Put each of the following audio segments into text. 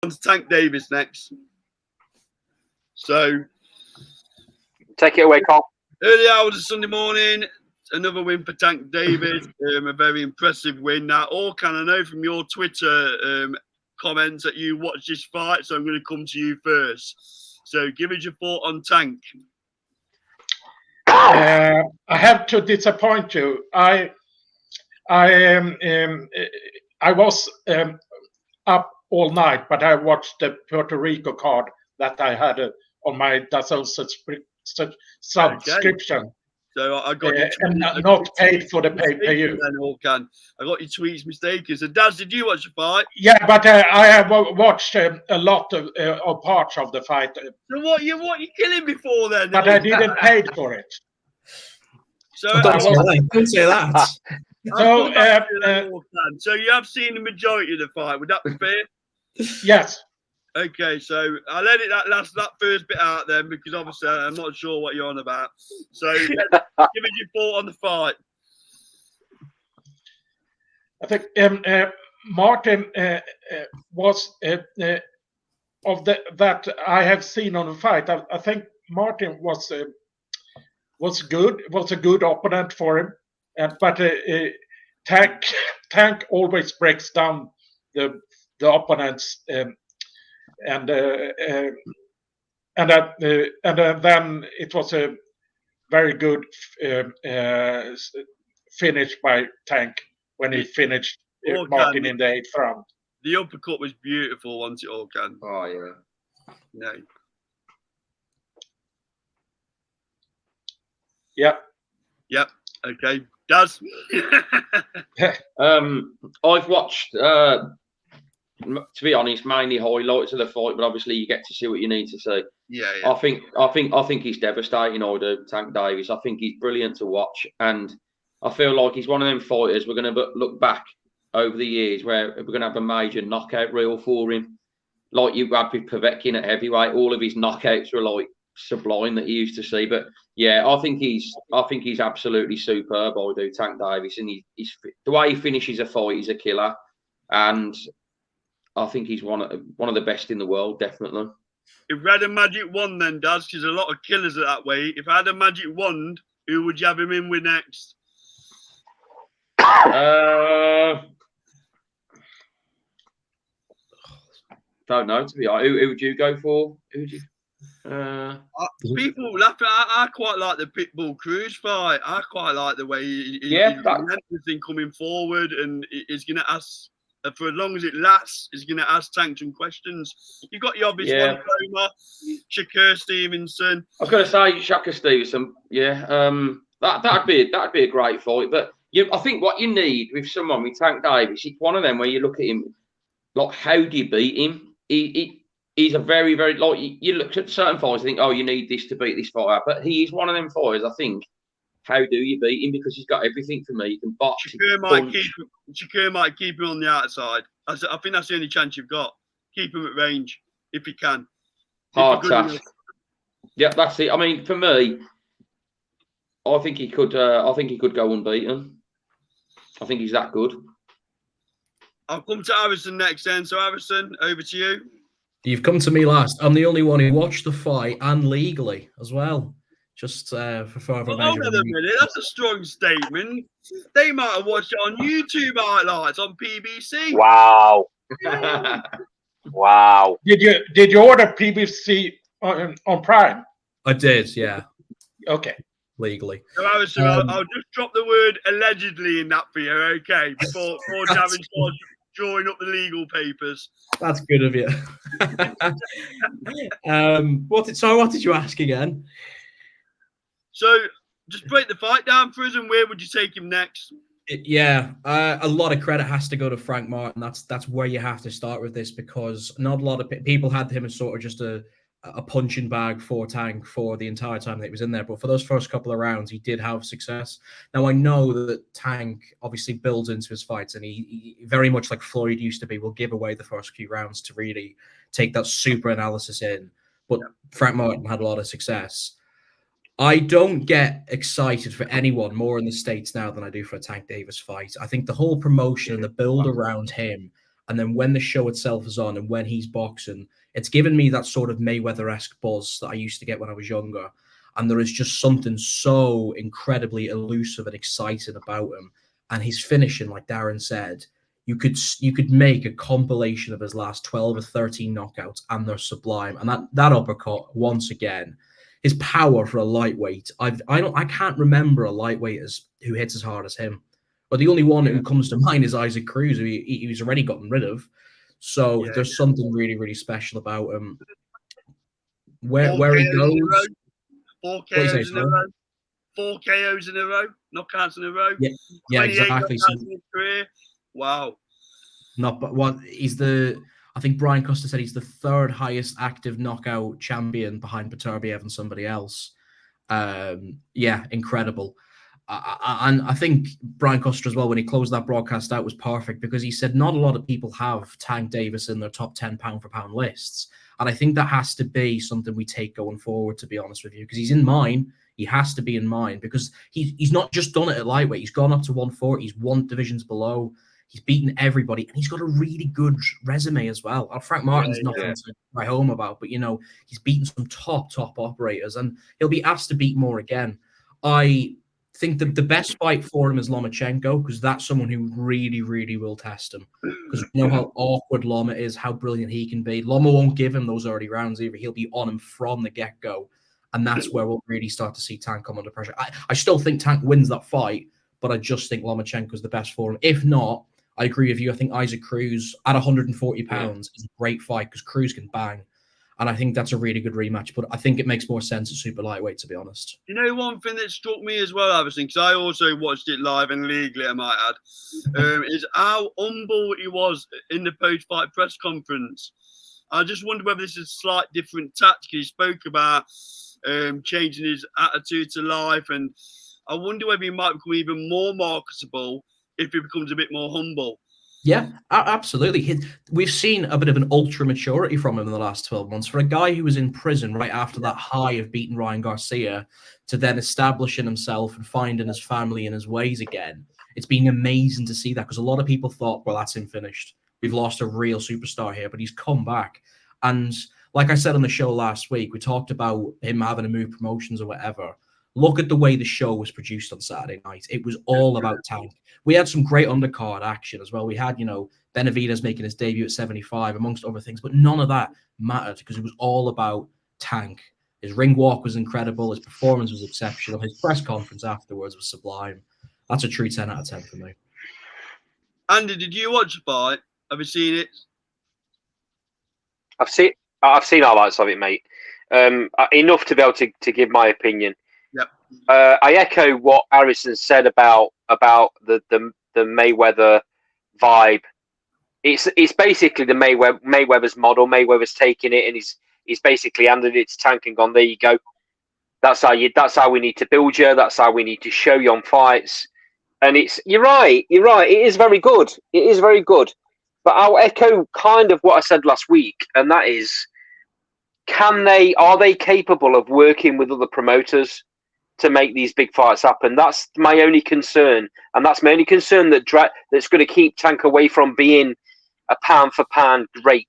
on to Tank Davis next. So, take it away, Carl. Early hours of Sunday morning, another win for Tank Davis. A very impressive win. Now, Orkan, I know from your Twitter comments that you watched this fight, so I'm going to come to you first. So, give us your thought on Tank. I have to disappoint you. I was up all night, but I watched the Puerto Rico card that I had on my DAZN subscription. Okay. So I got and not paid for the pay-per-view. I got your tweets mistaken. So, Daz, did you watch the fight? Yeah, but I have watched a lot of parts of the fight. So what you killing me for then? But I didn't pay for it. So don't say that. So you have seen the majority of the fight. Would that be fair? Yes. Okay, so I'll edit that first bit out then, because obviously I'm not sure what you're on about. So give us your thought on the fight. I think Martin was of that I have seen on the fight. I think Martin was good. Was a good opponent for him, but Tank always breaks down the opponents. And then it was a very good finish by Tank when he finished Martin in the 8th round. The uppercut was beautiful, wasn't it, Orkan? Oh, yeah. No. Yep. Okay. Daz? I've watched, to be honest, mainly highlights of the fight, but obviously you get to see what you need to see. Yeah. I think he's devastating, Tank Davis. I think he's brilliant to watch, and I feel like he's one of them fighters we're going to look back over the years where we're going to have a major knockout reel for him, like you had with Povetkin at heavyweight. All of his knockouts were like sublime that you used to see. But yeah, I think he's absolutely superb. I do, Tank Davis, and he's the way he finishes a fight, he's a killer, and I think he's one of the best in the world, definitely. If we had a magic wand, then Daz, because a lot of killers are that way. If I had a magic wand, who would you have him in with next? Don't know, to be honest. Who would you go for? Who would you? People laugh at. I quite like the Pitbull Cruz fight. I quite like the way he's everything coming forward, and he's going to ask for as long as it lasts. He's going to ask Tank some questions. You've got your obvious one, Roma, Shakur Stevenson. I was going to say Shakur Stevenson. Yeah, that'd be a great fight. But I think what you need with someone with Tank Davis, it's one of them where you look at him like, how do you beat him? He's a very, very, like, you look at certain fighters and think, oh, you need this to beat this fighter. But he is one of them fighters, I think. How do you beat him? Because he's got everything for me. He can box. Shakur might keep him on the outside. I think that's the only chance you've got. Keep him at range if you can. Hard task. Yeah, that's it. I mean, for me, I think he could go unbeaten. I think he's that good. I'll come to Harrison next then. So, Harrison, over to you. You've come to me last. I'm the only one who watched the fight, and legally as well. Just for further measure. Hold on a minute. That's a strong statement. They might have watched it on YouTube highlights on PBC. Wow. Wow. Did you order PBC on Prime? I did, yeah. Okay. Legally. So, Harrison, I'll just drop the word allegedly in that for you, okay? Before Gavin starts drawing up the legal papers. That's good of you. What did you ask again? So, just break the fight down for us, and where would you take him next? A lot of credit has to go to Frank Martin. That's where you have to start with this, because not a lot of people had him as sort of just a punching bag for Tank for the entire time that he was in there. But for those first couple of rounds, he did have success. Now, I know that Tank obviously builds into his fights, and he very much like Floyd used to be, will give away the first few rounds to really take that super analysis in. But Frank Martin had a lot of success. I don't get excited for anyone more in the States now than I do for a Tank Davis fight. I think the whole promotion and the build around him And then when the show itself is on and when he's boxing, it's given me that sort of Mayweather-esque buzz that I used to get when I was younger. And there is just something so incredibly elusive and exciting about him. And his finishing, like Darren said, you could make a compilation of his last 12 or 13 knockouts, and they're sublime. And that uppercut, once again, his power for a lightweight. I can't remember a lightweight who hits as hard as him. But the only one who comes to mind is Isaac Cruz, who he's already gotten rid of. So there's something really, really special about him. Where he goes. 4 KOs in a row. 4 KOs in a row. Knockouts in a row. Yeah, exactly. So, in his career. Wow. I think Brian Costa said he's the 3rd highest active knockout champion behind Beterbiev and somebody else. Incredible. And I think Brian Costa as well, when he closed that broadcast out, was perfect because he said not a lot of people have Tank Davis in their top 10 pound for pound lists. And I think that has to be something we take going forward, to be honest with you, because he's in mine. He has to be in mine because he's not just done it at lightweight. He's gone up to 140. He's won divisions below. He's beaten everybody, and he's got a really good resume as well. Frank Martin's nothing to write home about, but he's beaten some top operators, and he'll be asked to beat more again. I think the best fight for him is Lomachenko, because that's someone who really, really will test him. Because we know how awkward Loma is, how brilliant he can be. Loma won't give him those early rounds either. He'll be on him from the get-go, and that's where we'll really start to see Tank come under pressure. I still think Tank wins that fight, but I just think Lomachenko's the best for him. If not, I agree with you. I think Isaac Cruz at 140 pounds is a great fight because Cruz can bang. And I think that's a really good rematch. But I think it makes more sense at super lightweight, to be honest. You know, one thing that struck me as well, Iverson, because I also watched it live and legally, I might add, is how humble he was in the post-fight press conference. I just wonder whether this is a slight different tactic. He spoke about changing his attitude to life. And I wonder whether he might become even more marketable if he becomes a bit more humble. Yeah, absolutely. We've seen a bit of an ultra maturity from him in the last 12 months. For a guy who was in prison right after that high of beating Ryan Garcia to then establishing himself and finding his family and his ways again, it's been amazing to see that, because a lot of people thought, well, that's him finished. We've lost a real superstar here, but he's come back. And like I said on the show last week, we talked about him having to move promotions or whatever. Look at the way the show was produced on Saturday night. It was all about Tank. We had some great undercard action as well. We had, Benavidez making his debut at 75, amongst other things, but none of that mattered because it was all about Tank. His ring walk was incredible. His performance was exceptional. His press conference afterwards was sublime. That's a true 10 out of 10 for me. Andy, did you watch the fight? Have you seen it? I've seen highlights of it, mate. Enough to be able to give my opinion. Yep. I echo what Harrison said about the Mayweather vibe. It's basically the Mayweather's model. Mayweather's taken it and he's basically handed it to Tank and gone, there you go. That's how we need to build you. That's how we need to show you on fights. And you're right. It is very good. It is very good. But I'll echo kind of what I said last week, and that is, are they capable of working with other promoters to make these big fights happen? That's my only concern, and that's my only concern that's going to keep Tank away from being a pound for pound great.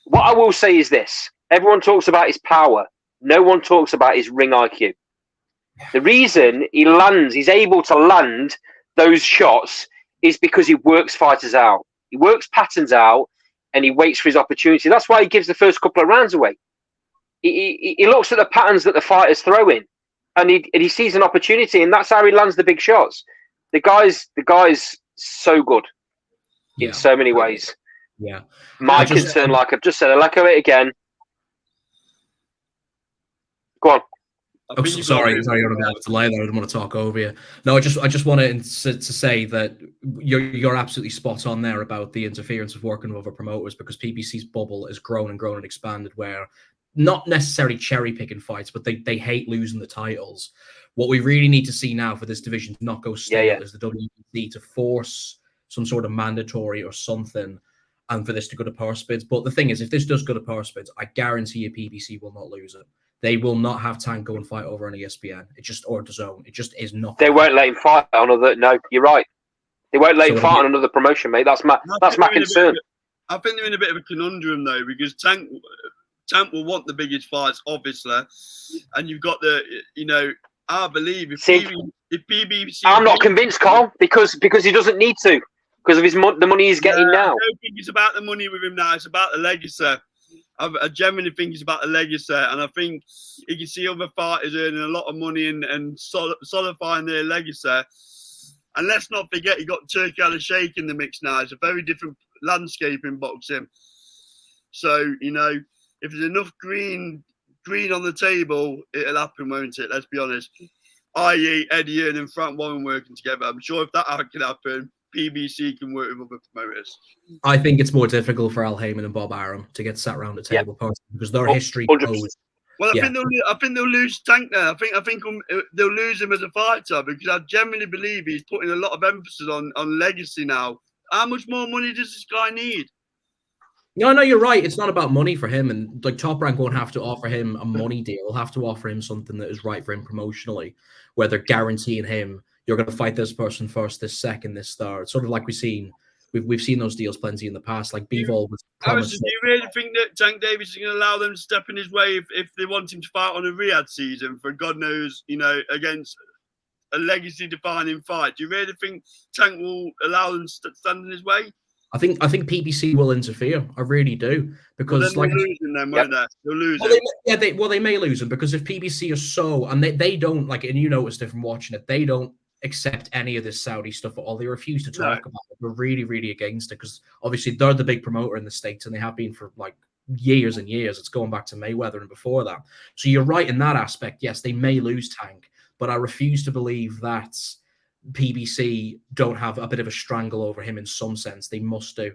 What I will say is this: everyone talks about his power, no one talks about his ring IQ. The reason he's able to land those shots is because he works fighters out. He works patterns out, and he waits for his opportunity. That's why he gives the first couple of rounds away. He looks at the patterns that the fighters throw in, and he sees an opportunity, and that's how he lands the big shots. The guy's so good in so many ways. Yeah. My concern, like I've just said, I'll echo it again. Go on. Oh, sorry, you're on a delay there. I didn't want to talk over you. No, I just wanted to say that you're absolutely spot on there about the interference of working with other promoters, because PBC's bubble has grown and expanded, where not necessarily cherry picking fights, but they hate losing the titles. What we really need to see now for this division to not go stale is the WBC to force some sort of mandatory or something, and for this to go to power spids. But the thing is, if this does go to power spids, I guarantee you PBC will not lose it. They will not have Tank go and fight over on ESPN. Or DAZN. It just is not. They won't let him fight on other. No, you're right. They won't let him So- fight on another promotion, mate. That's my concern. I think they're in a bit of a conundrum though, because Tank will want the biggest fights, obviously, and you've got I believe if PBC. I'm not convinced, Carl, because he doesn't need to, because of the money he's getting now. I don't think it's about the money with him now. It's about the legacy. I genuinely think it's about the legacy, and I think you can see other fighters earning a lot of money and solidifying their legacy. And let's not forget, you got Turki Al-Sheikh in the mix now. It's a very different landscape in boxing. So if there's enough green on the table, it'll happen, won't it? Let's be honest. I.e., Eddie Hearn and Frank Warren working together. I'm sure if that can happen, PBC can work with other promoters. I think it's more difficult for Al Heyman and Bob Arum to get sat around the table because their history 100%. goes. Well, I think they'll lose Tank there. I think they'll lose him as a fighter, because I genuinely believe he's putting a lot of emphasis on legacy now. How much more money does this guy need? No, you're right. It's not about money for him, and like Top Rank won't have to offer him a money deal. They'll have to offer him something that is right for him promotionally, where they're guaranteeing him you're going to fight this person first, this second, this third. Sort of like we've seen those deals plenty in the past. Like Bivol was promised. Do you really think that Tank Davis is going to allow them to step in his way if they want him to fight on a Riyadh season for God knows, against a legacy-defining fight? Do you really think Tank will allow them to stand in his way? I think PBC will interfere. I really do, because they'll lose him then, won't they? They'll lose him. They may lose him, because if PBC are so, and they don't like, and you noticed it from watching it, they don't accept any of this Saudi stuff at all. They refuse to talk about it. They're really, really against it, because obviously they're the big promoter in the States, and they have been for like years and years. It's going back to Mayweather and before that. So you're right in that aspect. Yes, they may lose Tank, but I refuse to believe that PBC don't have a bit of a strangle over him in some sense. They must do.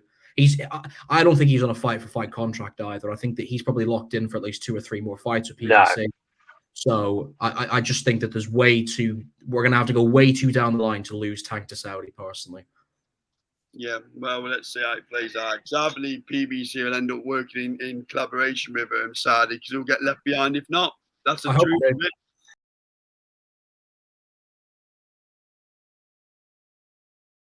I don't think he's on a fight-for-fight contract either. I think that he's probably locked in for at least 2 or 3 more fights with PBC. No. So I just think that we're going to have to go way too down the line to lose Tank to Saudi, personally. Yeah, well, let's see how it plays out. Because I believe PBC will end up working in collaboration with Saudi, because he'll get left behind if not. That's the truth of it.